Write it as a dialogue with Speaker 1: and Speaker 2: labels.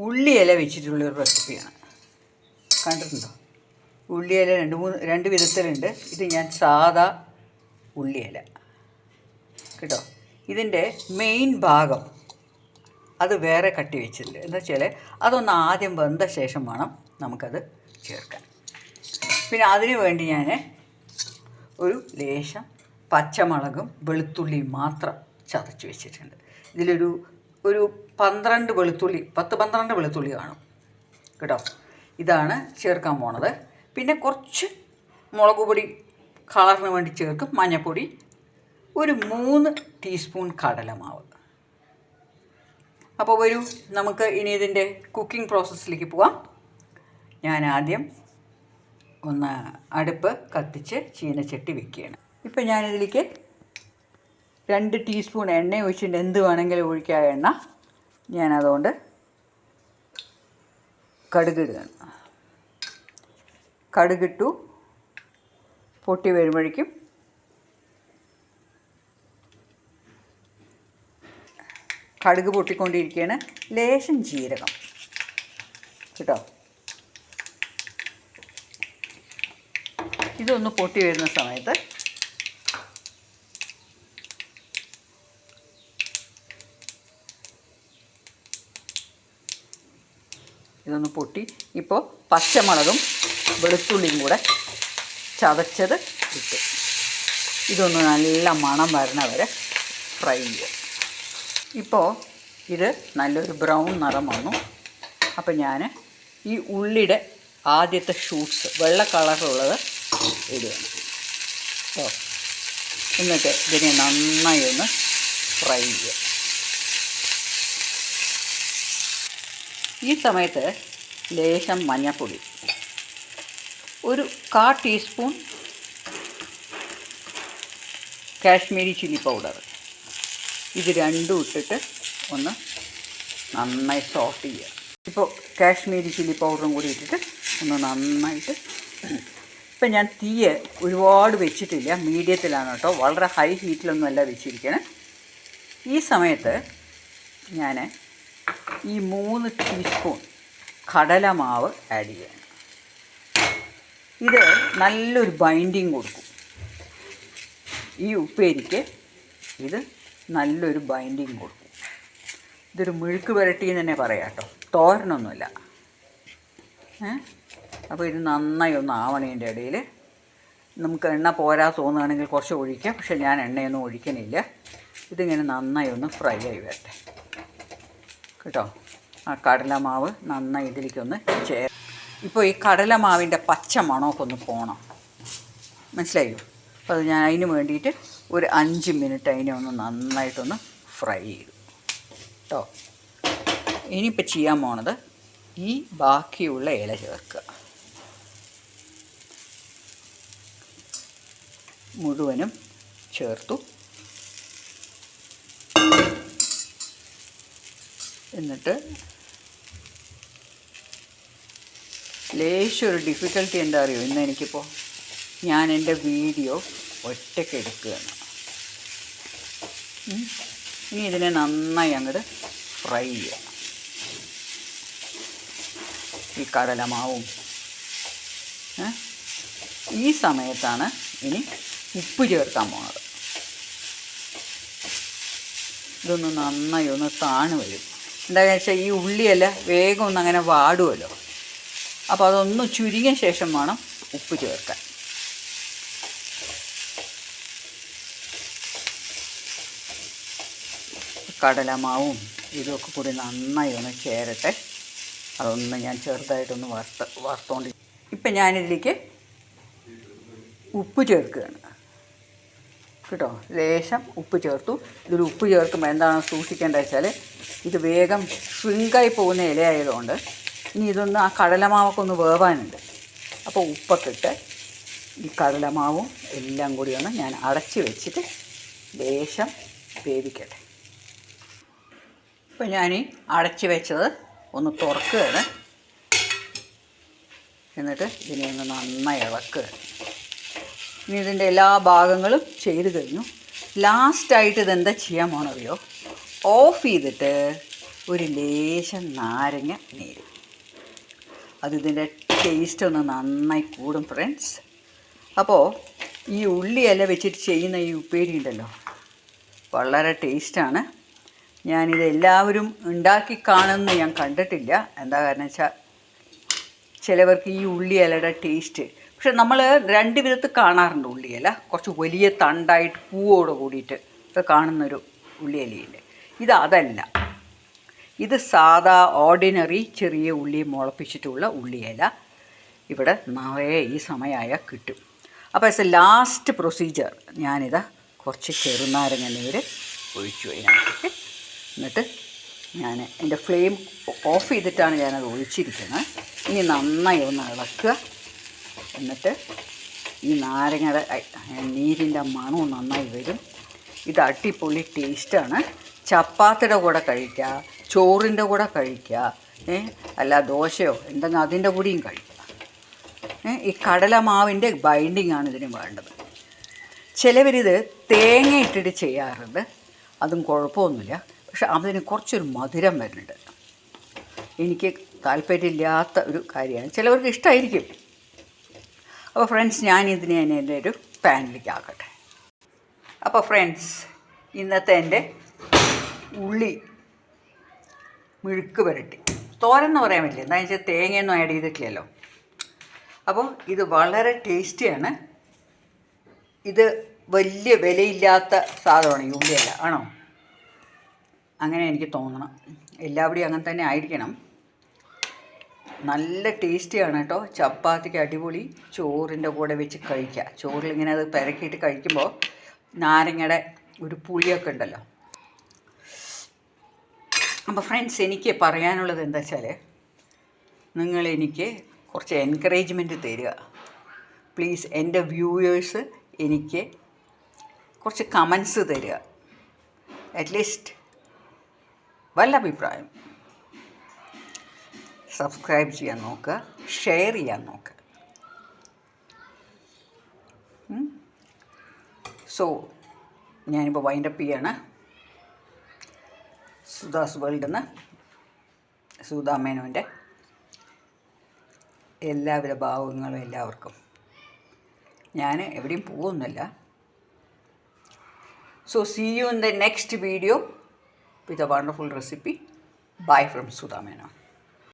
Speaker 1: ഉള്ളിയില വെച്ചിട്ടുള്ളൊരു റെസിപ്പിയാണ്. കണ്ടിട്ടുണ്ടോ? ഉള്ളിയില രണ്ട് വിധത്തിലുണ്ട്. ഇത് ഞാൻ സാദാ ഉള്ളിയില കേട്ടോ. ഇതിൻ്റെ മെയിൻ ഭാഗം അത് വേറെ കട്ടി വെച്ചിട്ടുണ്ട്. എന്താ വെച്ചാൽ അതൊന്ന് ആദ്യം വെന്ത ശേഷം വേണം നമുക്കത് ചേർക്കാൻ. പിന്നെ അതിന് വേണ്ടി ഞാൻ ഒരു ലേശം പച്ചമുളകും വെളുത്തുള്ളിയും മാത്രം ചതച്ച് വെച്ചിട്ടുണ്ട്. ഇതിലൊരു 10-12 വെളുത്തുള്ളി കാണും കേട്ടോ. ഇതാണ് ചേർക്കാൻ പോണത്. പിന്നെ കുറച്ച് മുളക് പൊടി കളറിന് വേണ്ടി ചേർക്കും, മഞ്ഞൾപ്പൊടി, ഒരു 3 ടീസ്പൂൺ കടലമാവ്. അപ്പോൾ വരൂ, നമുക്ക് ഇനി ഇതിൻ്റെ കുക്കിംഗ് പ്രോസസ്സിലേക്ക് പോവാം. ഞാൻ ആദ്യം ഒന്ന് അടുപ്പ് കത്തിച്ച് ചീനച്ചട്ടി വെക്കുകയാണ്. ഇപ്പം ഞാനിതിലേക്ക് 2 ടീസ്പൂൺ എണ്ണ ഒഴിച്ചിട്ട് എന്ത് വേണമെങ്കിലും ഒഴിക്കുക എണ്ണ. ഞാനതുകൊണ്ട് കടുകിടുകയാണ്. കടുകിട്ടു. പൊട്ടി വരുമ്പോഴേക്കും കടുക് പൊട്ടിക്കൊണ്ടിരിക്കുകയാണ്. ലേശം ജീരകം കേട്ടോ. ഇതൊന്ന് പൊട്ടി വരുന്ന സമയത്ത് ഇതൊന്ന് പൊട്ടി. ഇപ്പോൾ പച്ചമുളകും വെളുത്തുള്ളിയും കൂടെ ചതച്ചത് ഇട്ട് ഇതൊന്ന് നല്ല മണം വരണ വരെ ഫ്രൈ ചെയ്യുക. ഇപ്പോൾ ഇത് നല്ലൊരു ബ്രൗൺ നിറം വന്നു. അപ്പോൾ ഞാൻ ഈ ഉള്ളിയുടെ ആദ്യത്തെ ഷൂട്ട്സ് വെള്ള കളറുള്ളത് ഇടുകയാണ് കേട്ടോ. എന്നിട്ട് ഇതിനെ നന്നായി ഒന്ന് ഫ്രൈ ചെയ്യുക. ഈ സമയത്ത് ലേശം മഞ്ഞൾപ്പൊടി, ഒരു 1/4 ടീസ്പൂൺ കാശ്മീരി ചില്ലി പൗഡർ, ഇത് രണ്ടും ഇട്ടിട്ട് ഒന്ന് നന്നായി സോട്ട് ചെയ്യുക. ഇപ്പോൾ കാശ്മീരി ചില്ലി പൗഡറും കൂടി ഇട്ടിട്ട് ഒന്ന് നന്നായിട്ട്. ഇപ്പം ഞാൻ തീയ് ഒരുപാട് വെച്ചിട്ടില്ല, മീഡിയത്തിലാണ് കേട്ടോ. വളരെ ഹൈ ഹീറ്റിലൊന്നുമല്ല വെച്ചിരിക്കണം. ഈ സമയത്ത് ഞാൻ ഈ 3 ടീസ്പൂൺ കടലമാവ് ആഡ് ചെയ്യണം. ഇത് നല്ലൊരു ബൈൻഡിങ് കൊടുക്കും. ഈ ഉപ്പേരിക്ക് ഇത് നല്ലൊരു ബൈൻഡിങ് കൊടുക്കും. ഇതൊരു മെഴുക്ക് പുരട്ടി എന്ന് തന്നെ പറയാം കേട്ടോ, തോരനൊന്നുമില്ല. അപ്പോൾ ഇത് നന്നായി ഒന്ന് ആവണേൻ്റെ ഇടയിൽ നമുക്ക് എണ്ണ പോരാ തോന്നുകയാണെങ്കിൽ കുറച്ച് ഒഴിക്കാം. പക്ഷേ ഞാൻ എണ്ണയൊന്നും ഒഴിക്കണില്ല. ഇതിങ്ങനെ നന്നായി ഒന്ന് ഫ്രൈ ആയി വരട്ടെ കേട്ടോ. ആ കടലമാവ് നന്നായി ഇതിലേക്കൊന്ന് ഇപ്പോൾ ഈ കടലമാവിൻ്റെ പച്ച മണമൊക്കെ ഒന്ന് പോകണം, മനസ്സിലായോ? അപ്പോൾ അത് ഞാൻ അതിന് വേണ്ടിയിട്ട് ഒരു 5 മിനിറ്റ് അതിനെ ഒന്ന് നന്നായിട്ടൊന്ന് ഫ്രൈ ചെയ്തു കേട്ടോ. ഇനിയിപ്പോൾ ചെയ്യാൻ പോണത് ഈ ബാക്കിയുള്ള ഇല ചേർക്കുക. മുഴുവനും ചേർത്തു. എന്നിട്ട് ലേശം ഒരു ഡിഫിക്കൽട്ടി എന്താ അറിയോ, ഇന്ന് എനിക്കിപ്പോൾ ഞാൻ എൻ്റെ വീഡിയോ ഒറ്റയ്ക്ക് എടുക്കുകയാണ്. ഇനി ഇതിനെ നന്നായി അങ്ങോട്ട് ഫ്രൈ ചെയ്യുക. ഈ കടലമാവും ഈ സമയത്താണ് ഇനി ഉപ്പ് ചേർക്കാൻ പോകുന്നത്. ഇതൊന്ന് നന്നായി ഒന്ന് താണു വരും. എന്താണെന്ന് വെച്ചാൽ ഈ ഉള്ളിയല്ല വേഗം ഒന്ന് അങ്ങനെ വാടുമല്ലോ. അപ്പോൾ അതൊന്ന് ചുരുങ്ങിയ ശേഷം വേണം ഉപ്പ് ചേർക്കാൻ. കടലമാവും ഇതൊക്കെ കൂടി നന്നായി ഒന്ന് ചേരട്ടെ. അതൊന്ന് ഞാൻ ചെറുതായിട്ടൊന്ന് വറുത്തോണ്ട് ഇപ്പം ഞാനിതിലേക്ക് ഉപ്പ് ചേർക്കുകയാണ് കേട്ടോ. ലേശം ഉപ്പ് ചേർത്തു. ഇതിൽ ഉപ്പ് ചേർക്കുമ്പോൾ എന്താണ് സൂക്ഷിക്കേണ്ടത് വെച്ചാൽ ഇത് വേഗം ഷ്രിങ്കായി പോകുന്ന ഇലയായതുകൊണ്ട് ഇനി ഇതൊന്ന് ആ കടലമാവൊക്കെ ഒന്ന് വേവാനുണ്ട്. അപ്പോൾ ഉപ്പൊക്കെ ഇട്ട് ഈ കടലമാവും എല്ലാം കൂടി ഒന്ന് ഞാൻ അടച്ച് വെച്ചിട്ട് ലേശം വേവിക്കട്ടെ. ഇപ്പോൾ ഞാൻ അടച്ച് വെച്ചത് ഒന്ന് തുറക്കുകയാണ്. എന്നിട്ട് ഇതിനെ ഒന്ന് നന്നായി ഇളക്കുകയാണ്. ഇനി ഇതിൻ്റെ എല്ലാ ഭാഗങ്ങളും ചെയ്ത് കഴിഞ്ഞു. ലാസ്റ്റായിട്ട് ഇതെന്താ ചെയ്യാൻ പോകണറിയോ, ഓഫ് ചെയ്തിട്ട് ഒരു ലേശം നാരങ്ങ നീര്. അതിതിൻ്റെ ടേസ്റ്റ് ഒന്ന് നന്നായി കൂടും ഫ്രണ്ട്സ്. അപ്പോൾ ഈ ഉള്ളിയില വെച്ചിട്ട് ചെയ്യുന്ന ഈ ഉപ്പേരി ഉണ്ടല്ലോ, വളരെ ടേസ്റ്റാണ്. ഞാനിത് എല്ലാവരും ഉണ്ടാക്കി കാണുമെന്ന് ഞാൻ കണ്ടിട്ടില്ല. എന്താ കാരണം വെച്ചാൽ ചിലവർക്ക് ഈ ഉള്ളിയിലയുടെ ടേസ്റ്റ്, പക്ഷെ നമ്മൾ രണ്ട് വിധത്തിൽ കാണാറുണ്ട് ഉള്ളിയില. കുറച്ച് വലിയ തണ്ടായിട്ട് പൂവോട് കൂടിയിട്ട് ഒക്കെ കാണുന്നൊരു ഉള്ളിയിലയുണ്ട്. ഇത് അതല്ല, ഇത് സാധാ ഓർഡിനറി ചെറിയ ഉള്ളി മുളപ്പിച്ചിട്ടുള്ള ഉള്ളിയില ഇവിടെ നിറയെ ഈ സമയമായാൽ കിട്ടും. അപ്പോൾ ആസ് എ ലാസ്റ്റ് പ്രൊസീജിയർ ഞാനിതാ കുറച്ച് ചെറുനാരങ്ങ നീര് ഒഴിച്ചു അതിനകത്തേക്ക്. എന്നിട്ട് ഞാൻ എൻ്റെ ഫ്ലെയിം ഓഫ് ചെയ്തിട്ടാണ് ഞാനത് ഒഴിച്ചിരിക്കുന്നത്. ഇനി നന്നായി ഒന്ന് ഇളക്കുക. എന്നിട്ട് ഈ നാരങ്ങയുടെ നീരിൻ്റെ മണവും നന്നായി വരും. ഇത് അടിപൊളി ടേസ്റ്റാണ്. ചപ്പാത്തിയുടെ കൂടെ കഴിക്കുക, ചോറിൻ്റെ കൂടെ കഴിക്കുക, അല്ല ദോശയോ എന്തെങ്കിലും അതിൻ്റെ കൂടെയും കഴിക്കുക. ഈ കടലമാവിൻ്റെ ബൈൻഡിങ് ആണ് ഇതിന് വേണ്ടത്. ചിലവരിത് തേങ്ങ ഇട്ടിട്ട് ചെയ്യാറുണ്ട്, അതും കുഴപ്പമൊന്നുമില്ല. പക്ഷെ അതിന് കുറച്ചൊരു മധുരം വരുന്നുണ്ട്. എനിക്ക് താല്പര്യമില്ലാത്ത ഒരു കാര്യമാണ്, ചിലവർക്ക് ഇഷ്ടമായിരിക്കും. അപ്പോൾ ഫ്രണ്ട്സ്, ഞാനിതിനെ എൻ്റെ ഒരു പാനിലേക്ക് ആക്കട്ടെ. അപ്പോൾ ഫ്രണ്ട്സ്, ഇന്നത്തെ എൻ്റെ ഉള്ളി മെഴുക്ക് പുരട്ടി, തോരൻ പറയാൻ പറ്റില്ല, എന്താണെന്ന് വെച്ചാൽ തേങ്ങയൊന്നും ആഡ് ചെയ്തിട്ടില്ലല്ലോ. അപ്പോൾ ഇത് വളരെ ടേസ്റ്റിയാണ്. ഇത് വലിയ വിലയില്ലാത്ത സാധനമാണ് ഈ ഉള്ളിയല്ല, ആണോ? അങ്ങനെ എനിക്ക് തോന്നണം. എല്ലാവരുടെയും അങ്ങനെ തന്നെ ആയിരിക്കണം. നല്ല ടേസ്റ്റിയാണ് കേട്ടോ. ചപ്പാത്തിക്ക് അടിപൊളി, ചോറിൻ്റെ കൂടെ വെച്ച് കഴിക്കുക. ചോറിലിങ്ങനെ അത് പെരക്കിയിട്ട് കഴിക്കുമ്പോൾ നാരങ്ങയുടെ ഒരു പുളിയൊക്കെ ഉണ്ടല്ലോ. അപ്പോൾ ഫ്രണ്ട്സ്, എനിക്ക് പറയാനുള്ളത് എന്താ വെച്ചാൽ, നിങ്ങളെനിക്ക് കുറച്ച് എൻകറേജ്മെൻറ്റ് തരിക പ്ലീസ്. എൻ്റെ വ്യൂവേഴ്സ് എനിക്ക് കുറച്ച് കമൻസ് തരിക, അറ്റ്ലീസ്റ്റ് വല്ല അഭിപ്രായം. സബ്സ്ക്രൈബ് ചെയ്യാൻ നോക്കുക, ഷെയർ ചെയ്യാൻ നോക്കുക. സോ ഞാനിപ്പോൾ വൈൻഡപ്പ് ചെയ്യാണ്. സുധാസ് വേൾഡിൽ നിന്ന് സുധാ മേനോൻ്റെ എല്ലാവിധ ഭാവങ്ങളും എല്ലാവർക്കും. ഞാൻ എവിടെയും പോകുന്നില്ല. So see you in the next video with a wonderful recipe. Bye from Sudha Menon.